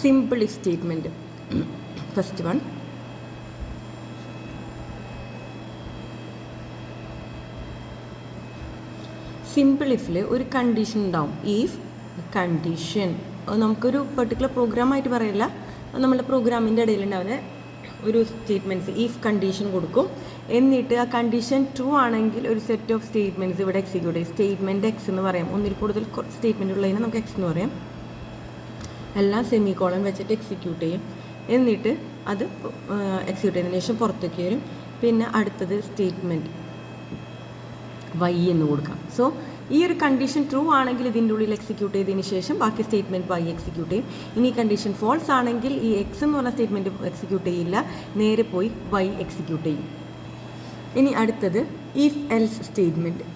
Simple if statement. First one, simple ഇഫിൽ ഒരു condition ഉണ്ടാവും. ഈഫ് കണ്ടീഷൻ നമുക്കൊരു പെർട്ടിക്കുലർ പ്രോഗ്രാമായിട്ട് പറയില്ല, നമ്മുടെ പ്രോഗ്രാമിൻ്റെ ഇടയിലുണ്ടാവുന്ന ഒരു സ്റ്റേറ്റ്മെൻറ്റ്സ് ഈഫ് കണ്ടീഷൻ കൊടുക്കും. എന്നിട്ട് ആ കണ്ടീഷൻ ട്രൂ ആണെങ്കിൽ ഒരു സെറ്റ് ഓഫ് സ്റ്റേറ്റ്മെൻറ്റ്സ് ഇവിടെ എക്സിക്യൂട്ട് ചെയ്യും. സ്റ്റേറ്റ്മെൻറ്റ് എക്സ് എന്ന് പറയാം. ഒന്നിൽ കൂടുതൽ സ്റ്റേറ്റ്മെൻറ്റ് ഉള്ളതിനെ നമുക്ക് എക്സ് എന്ന് പറയാം. എല്ലാം സെമികോളൻ വെച്ചിട്ട് എക്സിക്യൂട്ട് ചെയ്യും. എന്നിട്ട് അത് എക്സിക്യൂട്ട് ചെയ്തതിന് ശേഷം പുറത്തേക്ക് വരും. പിന്നെ അടുത്തത് സ്റ്റേറ്റ്മെൻറ്റ് വൈ എന്ന് കൊടുക്കാം. സോ ഈ ഒരു കണ്ടീഷൻ ട്രൂ ആണെങ്കിൽ ഇതിൻ്റെ ഉള്ളിൽ എക്സിക്യൂട്ട് ചെയ്തതിന് ശേഷം ബാക്കി സ്റ്റേറ്റ്മെൻറ്റ് വൈ എക്സിക്യൂട്ട് ചെയ്യും. ഇനി കണ്ടീഷൻ ഫോൾസ് ആണെങ്കിൽ ഈ എക്സ് എന്ന് പറഞ്ഞ സ്റ്റേറ്റ്മെൻറ്റ് എക്സിക്യൂട്ട് ചെയ്യില്ല, നേരെ പോയി വൈ എക്സിക്യൂട്ട് ചെയ്യും. ഇനി അടുത്തത് if else statement.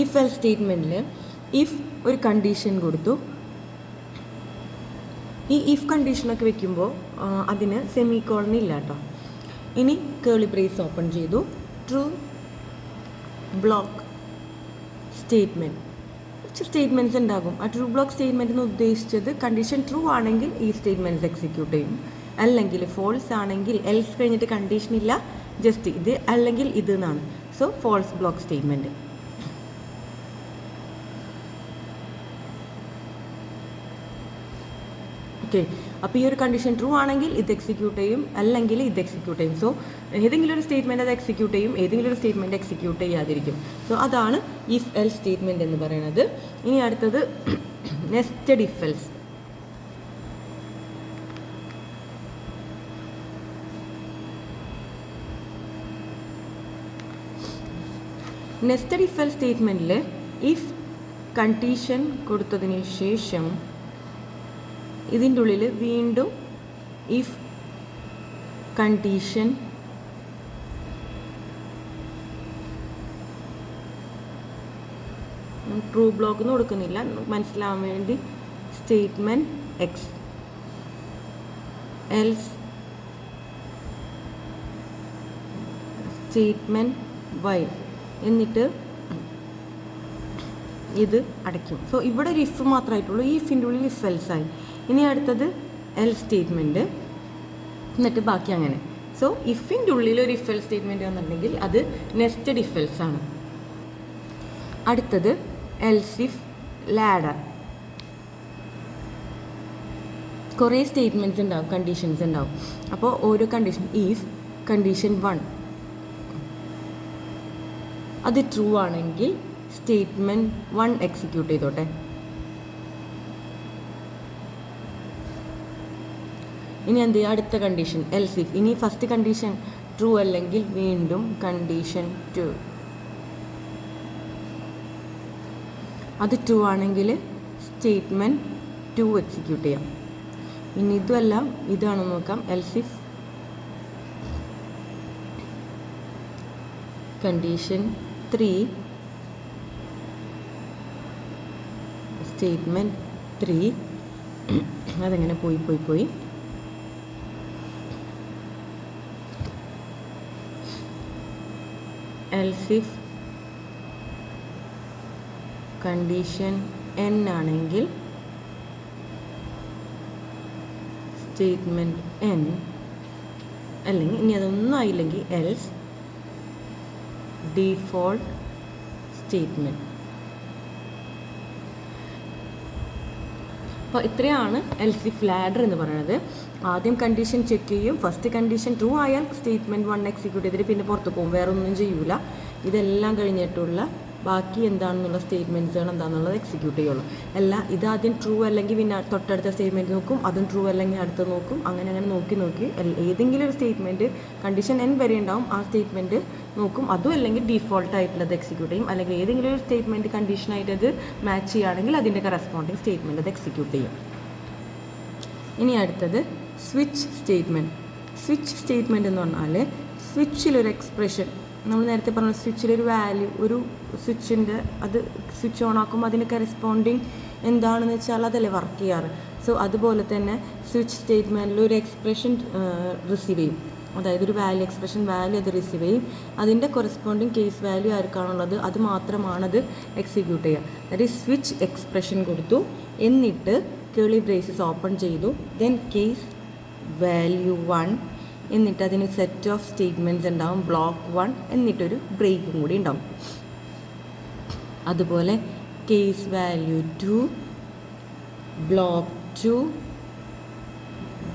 If else സ്റ്റേറ്റ്മെൻറ്റിൽ ഇഫ് ഒരു കണ്ടീഷൻ കൊടുത്തു. ഈ ഇഫ് കണ്ടീഷനൊക്കെ വെക്കുമ്പോൾ അതിന് സെമികോളൻ ഇല്ല കേട്ടോ. ഇനി കേളി ബ്രേസ് ഓപ്പൺ ചെയ്തു. ട്രൂ ബ്ലോക്ക് സ്റ്റേറ്റ്മെൻറ്റ്, കുറച്ച് സ്റ്റേറ്റ്മെൻറ്റ്സ് ഉണ്ടാകും. ആ ട്രൂ ബ്ലോക്ക് സ്റ്റേറ്റ്മെൻറ്റ് എന്ന് ഉദ്ദേശിച്ചത് കണ്ടീഷൻ ട്രൂ ആണെങ്കിൽ ഈ സ്റ്റേറ്റ്മെൻറ്റ്സ് എക്സിക്യൂട്ട് ചെയ്യും. അല്ലെങ്കിൽ ഫോൾസ് ആണെങ്കിൽ എൽസ് കഴിഞ്ഞിട്ട് കണ്ടീഷൻ ഇല്ല, ജസ്റ്റ് ഇത് അല്ലെങ്കിൽ ഇത് എന്നാണ്. So false block statement. Okay, അപ്പോൾ ഈ ഒരു കണ്ടീഷൻ ട്രൂ ആണെങ്കിൽ ഇത് എക്സിക്യൂട്ട് ചെയ്യും, അല്ലെങ്കിൽ ഇത് എക്സിക്യൂട്ട് ചെയ്യും. സോ ഏതെങ്കിലും ഒരു സ്റ്റേറ്റ്മെൻറ്റ് അത് എക്സിക്യൂട്ട് ചെയ്യും, ഏതെങ്കിലും ഒരു സ്റ്റേറ്റ്മെൻറ്റ് എക്സിക്യൂട്ട് ചെയ്യാതിരിക്കും. സോ അതാണ് ഇഫ് എൽ സ്റ്റേറ്റ്മെൻറ്റ് എന്ന് പറയുന്നത്. ഇനി അടുത്തത് nested if else. Nested if else സ്റ്റേറ്റ്മെൻറ്റിൽ ഇഫ് കണ്ടീഷൻ കൊടുത്തതിന് ശേഷം ഇതിൻ്റെ ഉള്ളിൽ വീണ്ടും ഇഫ് കണ്ടീഷൻ ട്രൂ ബ്ലോക്ക് എന്ന് കൊടുക്കുന്നില്ല, മനസ്സിലാവാൻ വേണ്ടി statement X else statement Y എന്നിട്ട് ഇത് അടയ്ക്കും. സോ ഇവിടെ ഒരു ഇഫ് മാത്രമായിട്ടുള്ളൂ. ഈ ഇഫിൻ്റെ ഉള്ളിൽ ഇഫ് എൽസ് ആയി. ഇനി അടുത്തത് എൽ സ്റ്റേറ്റ്മെൻറ്റ്, എന്നിട്ട് ബാക്കി അങ്ങനെ. സോ ഇഫിൻ്റെ ഉള്ളിൽ ഒരു ഇഫ് എൽ സ്റ്റേറ്റ്മെൻറ്റ് എന്നുണ്ടെങ്കിൽ അത് നെസ്റ്റഡ് ഇഫ് എൽസ് ആണ്. അടുത്തത് എൽസ് ഇഫ് ലാഡർ. കുറേ സ്റ്റേറ്റ്മെൻറ്റ്സ് ഉണ്ടാവും, കണ്ടീഷൻസ് ഉണ്ടാവും. അപ്പോൾ ഓരോ കണ്ടീഷൻ, ഈഫ് കണ്ടീഷൻ 1 അത് ട്രൂ ആണെങ്കിൽ സ്റ്റേറ്റ്മെൻറ്റ് 1 എക്സിക്യൂട്ട് ചെയ്തോട്ടെ. ഇനി എന്ത് ചെയ്യുക, അടുത്ത കണ്ടീഷൻ എൽസ് ഇഫ്. ഇനി ഫസ്റ്റ് കണ്ടീഷൻ ട്രൂ അല്ലെങ്കിൽ വീണ്ടും കണ്ടീഷൻ 2 അത് ട്രൂ ആണെങ്കിൽ സ്റ്റേറ്റ്മെൻറ്റ് 2 എക്സിക്യൂട്ട് ചെയ്യാം. ഇനി ഇതുമല്ല, ഇതാണെന്ന് നോക്കാം. എൽസ് ഇഫ് കണ്ടീഷൻ 3 സ്റ്റേറ്റ്മെൻറ്റ് 3 അതെങ്ങനെ പോയി എൽസ് ഇഫ് കണ്ടീഷൻ n ആണെങ്കിൽ സ്റ്റേറ്റ്മെൻറ്റ് n, അല്ലെങ്കിൽ ഇനി അതൊന്നും ആയില്ലെങ്കിൽ എൽസ് ഡീഫോൾട്ട് സ്റ്റേറ്റ്മെൻറ്റ്. അപ്പോൾ ഇത്രയാണ് എൽസ് ഇഫ് ലാഡർ എന്ന് പറയുന്നത്. ആദ്യം കണ്ടീഷൻ ചെക്ക് ചെയ്യും. ഫസ്റ്റ് കണ്ടീഷൻ ട്രൂ ആയാൽ സ്റ്റേറ്റ്മെൻറ്റ് 1 എക്സിക്യൂട്ട് ചെയ്തിട്ട് പിന്നെ പുറത്ത് പോകും, വേറെ ഒന്നും ചെയ്യൂല. ഇതെല്ലാം കഴിഞ്ഞിട്ടുള്ള ബാക്കി എന്താണെന്നുള്ള സ്റ്റേറ്റ്മെൻറ്റ്സുകൾ എന്താണെന്നുള്ളത് എക്സിക്യൂട്ട് ചെയ്യുള്ളൂ. അല്ല ഇതാദ്യം ട്രൂ അല്ലെങ്കിൽ പിന്നെ തൊട്ടടുത്ത സ്റ്റേറ്റ്മെൻറ്റ് നോക്കും, അതും ട്രൂ അല്ലെങ്കിൽ അടുത്ത് നോക്കും, അങ്ങനെ നോക്കി ഏതെങ്കിലും ഒരു സ്റ്റേറ്റ്മെൻറ്റ് കണ്ടീഷൻ n വരെ ഉണ്ടാവും, ആ സ്റ്റേറ്റ്മെൻറ്റ് നോക്കും. അതും അല്ലെങ്കിൽ ഡീഫോൾട്ട് ആയിട്ടുള്ളത് എക്സിക്യൂട്ട് ചെയ്യും. അല്ലെങ്കിൽ ഏതെങ്കിലും ഒരു സ്റ്റേറ്റ്മെൻറ്റ് കണ്ടീഷനായിട്ട് അത് മാച്ച് ചെയ്യുകയാണെങ്കിൽ അതിൻ്റെ കറസ്പോണ്ടിങ് സ്റ്റേറ്റ്മെൻറ്റ് അത് എക്സിക്യൂട്ട് ചെയ്യും. ഇനി അടുത്തത് സ്വിച്ച് സ്റ്റേറ്റ്മെൻറ്റ്. സ്വിച്ച് സ്റ്റേറ്റ്മെൻറ്റ് എന്ന് പറഞ്ഞാൽ സ്വിച്ചിലൊരു എക്സ്പ്രഷൻ, നമ്മൾ നേരത്തെ പറഞ്ഞ സ്വിച്ചിലൊരു വാല്യൂ, ഒരു സ്വിച്ചിൻ്റെ അത് സ്വിച്ച് ഓൺ ആക്കുമ്പോൾ അതിൻ്റെ കറസ്പോണ്ടിങ് എന്താണെന്ന് വെച്ചാൽ അതല്ലേ വർക്ക് ചെയ്യാറ്. സോ അതുപോലെ തന്നെ സ്വിച്ച് സ്റ്റേറ്റ്മെൻറ്റിൽ ഒരു എക്സ്പ്രഷൻ റിസീവ് ചെയ്യും. അതായത് ഒരു വാല്യൂ എക്സ്പ്രഷൻ വാല്യൂ അത് റിസീവ് ചെയ്യും, അതിൻ്റെ കൊറസ്പോണ്ടിങ് കേസ് വാല്യൂ ആർക്കാണുള്ളത് അത് മാത്രമാണത് എക്സിക്യൂട്ട് ചെയ്യുക. അതായത് സ്വിച്ച് എക്സ്പ്രഷൻ കൊടുത്തു, എന്നിട്ട് കേളി ബ്രേസസ് ഓപ്പൺ ചെയ്തു, ദെൻ കേസ് വാല്യൂ 1, എന്നിട്ട് അതിന് സെറ്റ് ഓഫ് സ്റ്റേറ്റ്മെൻറ്റ്സ് ഉണ്ടാവും, ബ്ലോക്ക് 1, എന്നിട്ടൊരു ബ്രേക്കും കൂടി ഉണ്ടാവും. അതുപോലെ കേസ് വാല്യൂ 2, ബ്ലോക്ക് 2,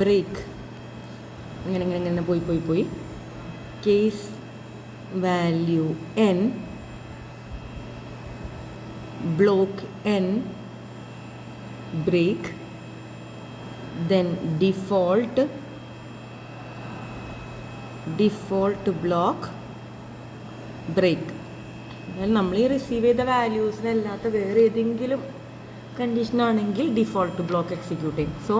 ബ്രേക്ക്, അങ്ങനെ പോയി case value n, block n, break, then default block, break. നമ്മൾ ഈ റിസീവ് ചെയ്ത വാല്യൂസിനല്ലാത്ത വേറെ ഏതെങ്കിലും കണ്ടീഷൻ ആണെങ്കിൽ ഡിഫോൾട്ട് ബ്ലോക്ക് എക്സിക്യൂട്ട് ചെയ്യും. സോ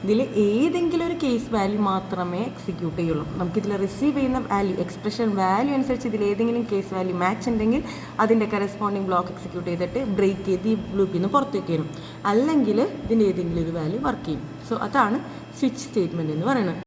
ഇതിൽ ഏതെങ്കിലും ഒരു കേസ് വാല്യൂ മാത്രമേ എക്സിക്യൂട്ട് ചെയ്യുള്ളൂ. നമുക്കിതിൽ റിസീവ് ചെയ്യുന്ന വാല്യൂ എക്സ്പ്രഷൻ വാല്യൂ അനുസരിച്ച് ഇതിൽ ഏതെങ്കിലും കേസ് വാല്യൂ മാച്ച് ഉണ്ടെങ്കിൽ അതിൻ്റെ കറസ്പോണ്ടിങ് ബ്ലോക്ക് എക്സിക്യൂട്ട് ചെയ്തിട്ട് ബ്രേക്ക് ചെയ്ത് ഈ ലൂപ്പിൽ നിന്ന് പുറത്തേക്ക് വരും, അല്ലെങ്കിൽ ഇതിൻ്റെ ഏതെങ്കിലും ഒരു വാല്യൂ വർക്ക് ചെയ്യും. സോ അതാണ് സ്വിച്ച് സ്റ്റേറ്റ്മെൻറ്റ് എന്ന് പറയുന്നത്.